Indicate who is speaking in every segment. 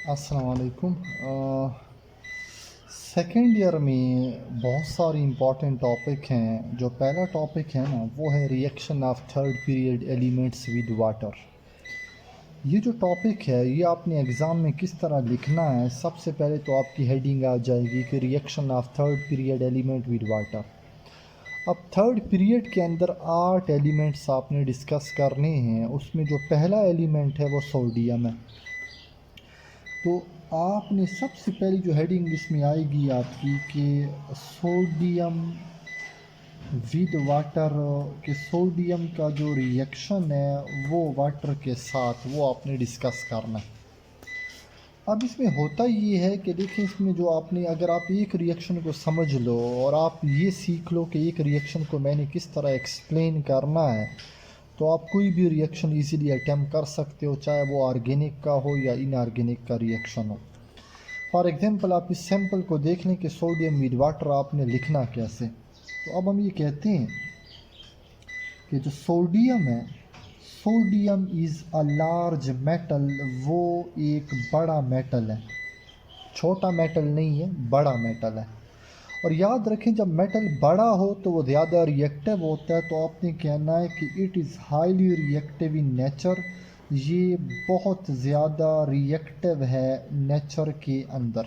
Speaker 1: अस्सलाम वालेकुम। Second year में बहुत सारे इम्पोर्टेंट टॉपिक हैं। जो पहला टॉपिक है ना वो है reaction of third period elements with water. ये जो टॉपिक है ये आपने एग्ज़ाम में किस तरह लिखना है, सबसे पहले तो आपकी हेडिंग आ जाएगी कि reaction of third period element with water. अब थर्ड पीरियड के अंदर 8 एलिमेंट्स आपने डिस्कस करने हैं। उसमें जो पहला एलिमेंट है वो सोडियम है। तो आपने सबसे पहली जो हेडिंग इसमें आएगी आपकी कि सोडियम विद वाटर, कि सोडियम का जो रिएक्शन है वो वाटर के साथ वो आपने डिस्कस करना है। अब इसमें होता ये है कि देखिए, इसमें जो आपने, अगर आप एक रिएक्शन को समझ लो और आप ये सीख लो कि एक रिएक्शन को मैंने किस तरह एक्सप्लेन करना है, तो आप कोई भी रिएक्शन इजीली अटैम्प्ट कर सकते हो, चाहे वो ऑर्गेनिक का हो या इनऑर्गेनिक का रिएक्शन हो। फॉर एग्जांपल आप इस सैम्पल को देख लें कि सोडियम विद वाटर आपने लिखना कैसे। तो अब हम ये कहते हैं कि जो सोडियम है, sodium is a large metal, वो एक बड़ा मेटल है, छोटा मेटल नहीं है, बड़ा मेटल है। और याद रखें, जब मेटल बड़ा हो तो वो ज़्यादा रिएक्टिव होता है। तो आपने कहना है कि it is highly reactive in nature, ये बहुत ज़्यादा रिएक्टिव है नेचर के अंदर।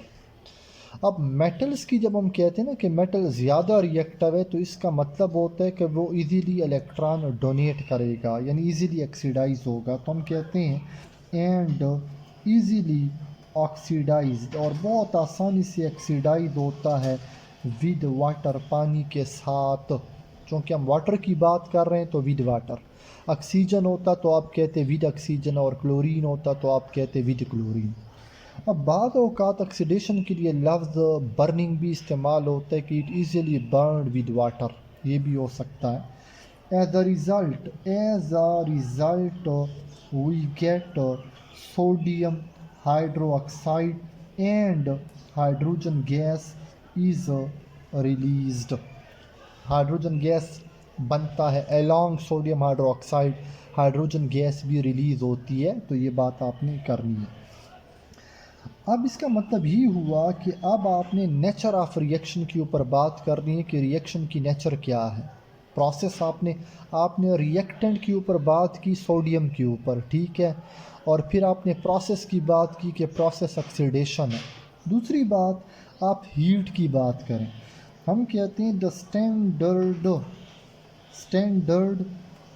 Speaker 1: अब मेटल्स की जब हम कहते हैं ना कि मेटल ज़्यादा रिएक्टिव है, तो इसका मतलब होता है कि वो इजीली इलेक्ट्रॉन डोनेट करेगा, यानी इजीली ऑक्सीडाइज होगा। तो हम कहते हैं एंड इजीली ऑक्सीडाइज, और बहुत आसानी से ऑक्सीडाइज होता है विद वाटर, पानी के साथ। क्योंकि हम वाटर की बात कर रहे हैं तो विद वाटर। ऑक्सीजन होता तो आप कहते विद ऑक्सीजन, और क्लोरीन होता तो आप कहते विद क्लोरीन। अब बाद औक़ात ऑक्सीडेशन के लिए लफ्ज़ बर्निंग भी इस्तेमाल होता है कि it easily burn with water, ये भी हो सकता है। As a result we get sodium hydroxide and hydrogen gas is released. Hydrogen gas बनता है along sodium hydroxide, hydrogen gas भी रिलीज़ होती है। तो ये बात आपने करनी है। अब इसका मतलब ही हुआ कि अब आपने नेचर ऑफ रिएक्शन के ऊपर बात करनी है कि रिएक्शन की नेचर क्या है। प्रोसेस आपने रिएक्टेंट के ऊपर बात की, सोडियम के ऊपर, ठीक है। और फिर आपने प्रोसेस की बात की कि प्रोसेस ऑक्सीडेशन है। दूसरी बात, आप हीट की बात करें। हम कहते हैं the standard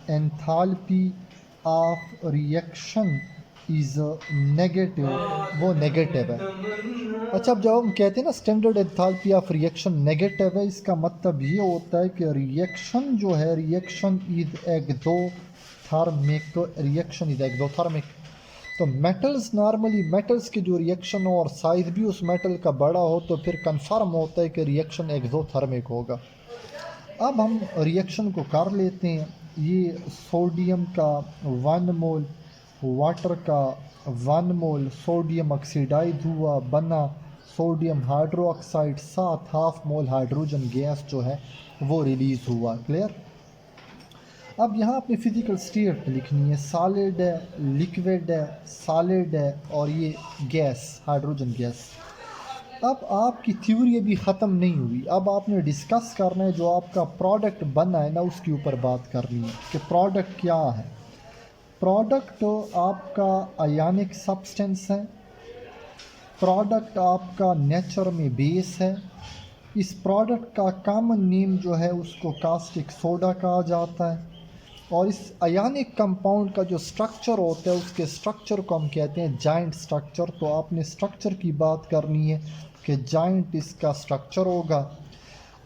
Speaker 1: enthalpy of reaction is negative, वो नेगेटिव है। अच्छा, अब जब हम कहते हैं ना standard enthalpy of reaction negative है, इसका मतलब ये होता है कि रिएक्शन जो है, रिएक्शन इज एक्सोथर्मिक। तो मेटल्स, नॉर्मली मेटल्स के जो रिएक्शन हो और साइज भी उस मेटल का बड़ा हो, तो फिर कंफर्म होता है कि रिएक्शन एक्सोथर्मिक होगा। अब हम रिएक्शन को कर लेते हैं। ये सोडियम का 1 मोल, वाटर का 1 मोल सोडियम ऑक्सीडाइज हुआ, बना सोडियम हाइड्रोक्साइड, साथ हाफ मोल हाइड्रोजन गैस जो है वो रिलीज़ हुआ। क्लियर। अब यहाँ अपनी फिज़िकल स्टेट लिखनी है, सॉलिड है, लिक्विड है, सॉलिड है, और ये गैस, हाइड्रोजन गैस। अब आपकी थ्योरी अभी ख़त्म नहीं हुई। अब आपने डिस्कस करना है, जो आपका प्रोडक्ट बना है ना उसके ऊपर बात करनी है कि प्रोडक्ट क्या है। प्रोडक्ट आपका आयनिक सब्सटेंस है, प्रोडक्ट आपका नेचर में बेस है। इस प्रोडक्ट का कॉमन नेम जो है उसको कास्टिक सोडा कहा जाता है। और इस आयनिक कंपाउंड का जो स्ट्रक्चर होता है, उसके स्ट्रक्चर को हम कहते हैं जॉइंट स्ट्रक्चर। तो आपने स्ट्रक्चर की बात करनी है कि जॉइंट इसका स्ट्रक्चर होगा।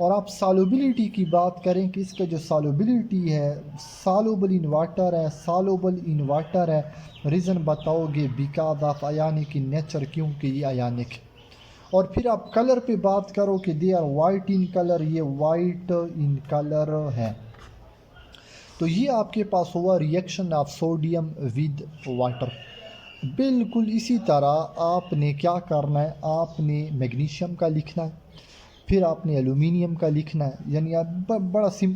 Speaker 1: और आप सॉल्युबिलिटी की बात करें कि इसका जो सॉल्युबिलिटी है, सॉल्युबल इन वाटर है, सॉल्युबल इन वाटर है। रीज़न बताओगे because of ionic in nature, क्योंकि ये आयनिक है। और फिर आप कलर पे बात करो कि they are white in colour, ये वाइट इन कलर है। तो ये आपके पास हुआ reaction of sodium with water. बिल्कुल इसी तरह आपने क्या करना है, आपने मैग्नीशियम का लिखना है, फिर आपने एलुमिनियम का लिखना है। यानी आप बड़ा सिंपल